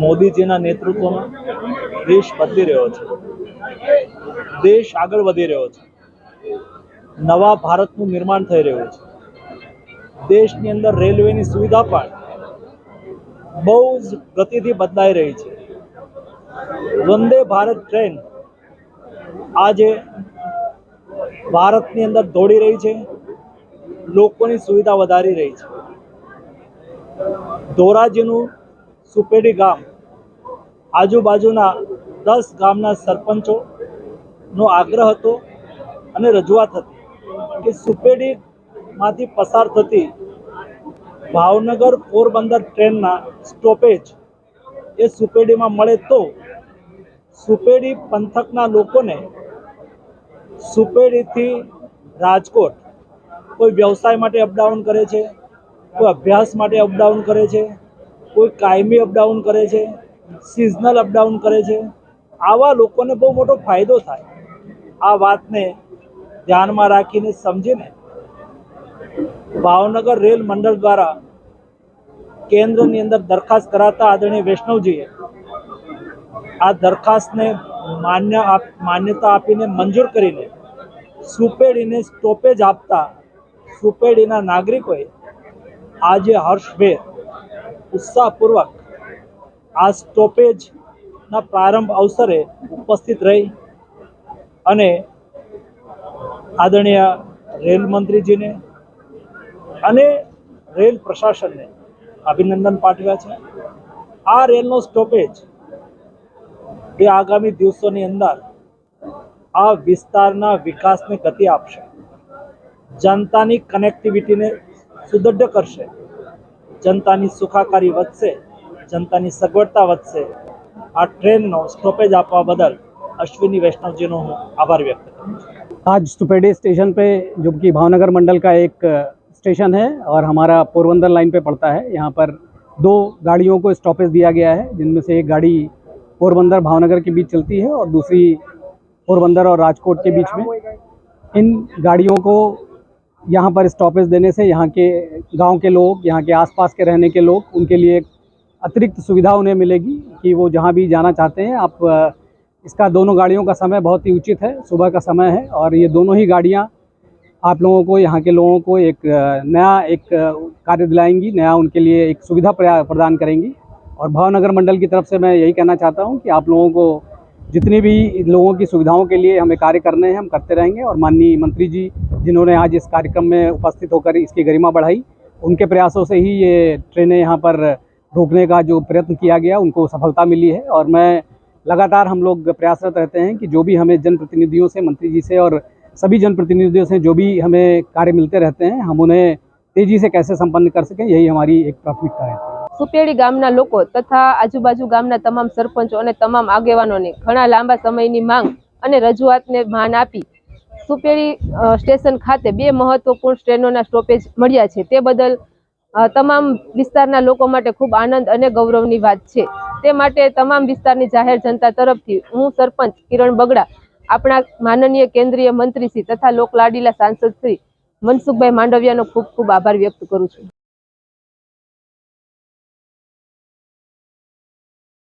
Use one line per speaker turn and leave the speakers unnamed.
મોદીજીના નેતૃત્વમાં દેશ બદલી રહ્યો છે, દેશ આગળ વધી રહ્યો છે, નવા ભારતનું નિર્માણ થઈ રહ્યું છે। દેશની અંદર રેલવેની સુવિધા પણ બહુ જ ગતિથી બદલાઈ રહી છે। વંદે ભારત ટ્રેન આજે ભારતની અંદર દોડી રહી છે, લોકોની સુવિધા વધારી રહી છે। ધોરાજીનું સુપેડી ગામ, આજુબાજુના 10 ગામના સરપંચોનો આગ્રહ હતો અને રજૂઆત હતી કે સુપેડીમાંથી પસાર થતી ભાવનગર પોરબંદર ટ્રેનના સ્ટોપેજ એ સુપેડીમાં મળે તો સુપેડી પંથકના લોકોને સુપેડીથી રાજકોટ કોઈ વ્યવસાય માટે અપડાઉન કરે છે, કોઈ અભ્યાસ માટે અપડાઉન કરે છે, કોઈ કાયમી અપડાઉન કરે છે, સિઝનલ અપડાઉન કરે છે, આવા લોકોને બહુ મોટો ફાયદો થાય। આ વાતને ધ્યાનમાં રાખીને સમજીને ભાવનગર રેલ મંડળ દ્વારા કેન્દ્રની અંદર દરખાસ્ત કરાતા આદરણીય વૈષ્ણવજીએ આ દરખાસ્તને માન્યતા આપીને મંજૂર કરીને સુપેડીને સ્ટોપેજ આપતા સુપેડીના નાગરિકોએ આજે હર્ષભેર ઉત્સાહપૂર્વક આ સ્ટોપેજના પ્રારંભ અવસરે ઉપસ્થિત રહી અને આદરણીય રેલ મંત્રીજીને અને રેલ પ્રશાસનને અભિનંદન પાઠવ્યા છે। આ રેલનો સ્ટોપેજ એ આગામી દિવસોની અંદર આ વિસ્તારના વિકાસને ગતિ આપશે, જનતાની કનેક્ટિવિટીને સુદૃઢ કરશે, જનતાની સુખાકારી વધશે, જનતાની સગવડતા વધશે। આ ટ્રેનનો સ્ટોપેજ આપવા બદલ अश्विनी वैष्णव जी को आभार व्यक्त करता।
आज सुपेडी स्टेशन पे, जो कि भावनगर मंडल का एक स्टेशन है और हमारा पोरबंदर लाइन पे पड़ता है, यहाँ पर 2 गाड़ियों को स्टॉपेज दिया गया है, जिनमें से एक गाड़ी पोरबंदर भावनगर के बीच चलती है और दूसरी पोरबंदर और राजकोट के बीच में। इन गाड़ियों को यहाँ पर स्टॉपेज देने से यहाँ के गांव के लोग, यहाँ के आसपास के रहने के लोग, उनके लिए एक अतिरिक्त सुविधा उन्हें मिलेगी कि वो जहाँ भी जाना चाहते हैं। आप इसका दोनों गाड़ियों का समय बहुत ही उचित है, सुबह का समय है, और ये दोनों ही गाड़ियाँ आप लोगों को, यहाँ के लोगों को एक नया कार्य दिलाएंगी, नया उनके लिए एक सुविधा प्रदान करेंगी। और भावनगर मंडल की तरफ से मैं यही कहना चाहता हूँ कि आप लोगों को जितनी भी लोगों की सुविधाओं के लिए हमें कार्य करने हैं, हम करते रहेंगे। और माननीय मंत्री जी, जिन्होंने आज इस कार्यक्रम में उपस्थित होकर इसकी गरिमा बढ़ाई, उनके प्रयासों से ही ये ट्रेनें यहाँ पर रोकने का जो प्रयत्न किया गया, उनको सफलता मिली है। और मैं लगातार, हम लोग प्रयासरत रहते हैं कि जो भी हमें जनप्रतिनिधियों से, मंत्री जी से और सभी जनप्रतिनिधियों से जो भी हमें कार्य मिलते रहते हैं, हम उन्हें तेजी से कैसे संपन्न कर सकें, यही हमारी एक प्राथमिकता है।
सुपेडी गामना लोको तथा आजूबाजू गामना तमाम सरपंचों અને તમામ આગેવાનોને ઘણા લાંબા સમયની માંગ અને રજૂઆતને માન આપી સુપેડી સ્ટેશન ખાતે 2 મહત્વપૂર્ણ ટ્રેનોના સ્ટોપેજ મળ્યા છે। તે બદલ તમામ વિસ્તારના લોકો માટે ખૂબ આનંદ અને ગૌરવની વાત છે। તે માટે તમામ વિસ્તારની જાહેર જનતા તરફથી હું સરપંચ કિરણ બગડા, આપણા માનનીય કેન્દ્રીય મંત્રી શ્રી તથા લોકલાડીલા સાંસદ શ્રી મનસુખભાઈ માંડવિયાનો ખૂબ ખૂબ આભાર વ્યક્ત કરું છું।